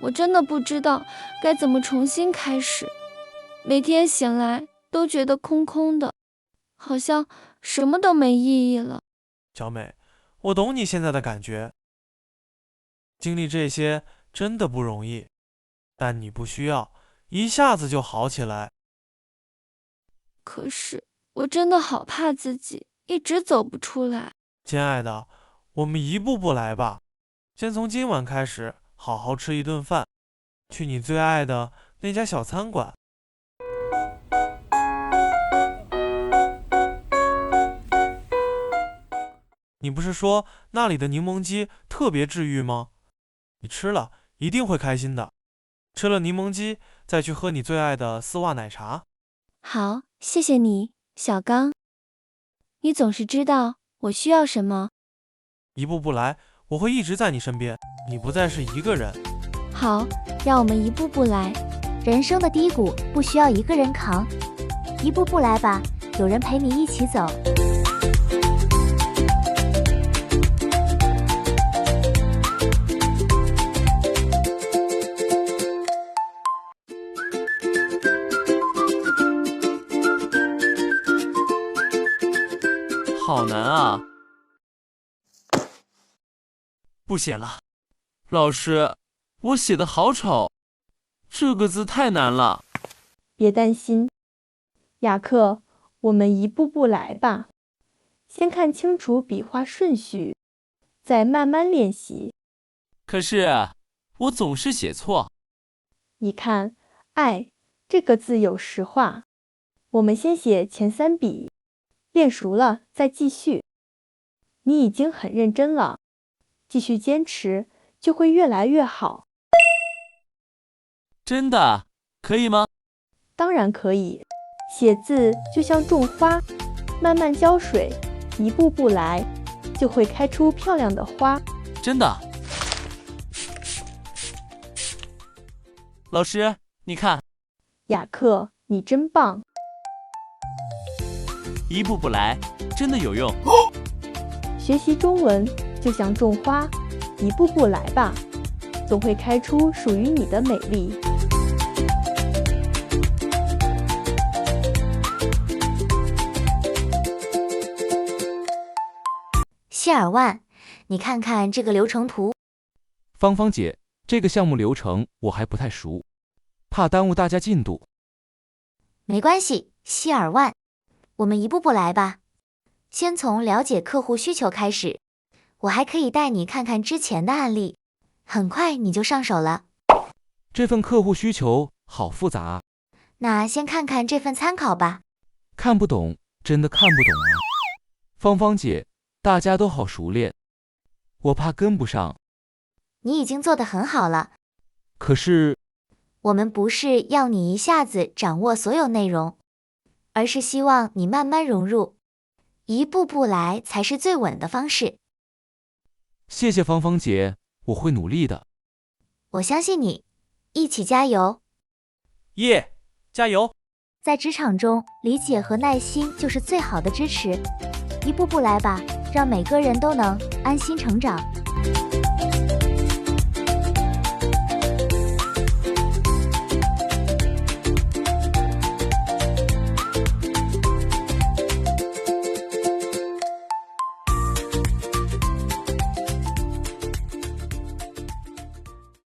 我真的不知道该怎么重新开始。每天醒来都觉得空空的，好像什么都没意义了。小美，我懂你现在的感觉，经历这些真的不容易，但你不需要一下子就好起来。可是我真的好怕自己一直走不出来。亲爱的，我们一步步来吧。先从今晚开始，好好吃一顿饭，去你最爱的那家小餐馆。你不是说那里的柠檬鸡特别治愈吗？你吃了一定会开心的。吃了柠檬鸡，再去喝你最爱的丝袜奶茶。好，谢谢你，小刚。你总是知道我需要什么。一步步来，我会一直在你身边，你不再是一个人。好，让我们一步步来。人生的低谷不需要一个人扛，一步步来吧，有人陪你一起走。好难啊！不写了，老师，我写的好丑，这个字太难了。别担心，雅克，我们一步步来吧。先看清楚笔画顺序，再慢慢练习。可是我总是写错。你看，爱这个字有10画，我们先写前3笔。练熟了再继续。你已经很认真了，继续坚持就会越来越好。真的，可以吗？当然可以。写字就像种花，慢慢浇水，一步步来，就会开出漂亮的花。真的。老师，你看。雅克，你真棒。一步步来，真的有用。学习中文就像种花，一步步来吧，总会开出属于你的美丽。谢尔万，你看看这个流程图。芳芳姐，这个项目流程我还不太熟，怕耽误大家进度。没关系，谢尔万。我们一步步来吧，先从了解客户需求开始。我还可以带你看看之前的案例，很快你就上手了。这份客户需求好复杂啊。那先看看这份参考吧。看不懂，真的看不懂啊。芳芳姐，大家都好熟练，我怕跟不上。你已经做得很好了。可是，我们不是要你一下子掌握所有内容，而是希望你慢慢融入，一步步来才是最稳的方式。谢谢芳芳姐，我会努力的。我相信你，一起加油。耶，加油！在职场中，理解和耐心就是最好的支持。一步步来吧，让每个人都能安心成长。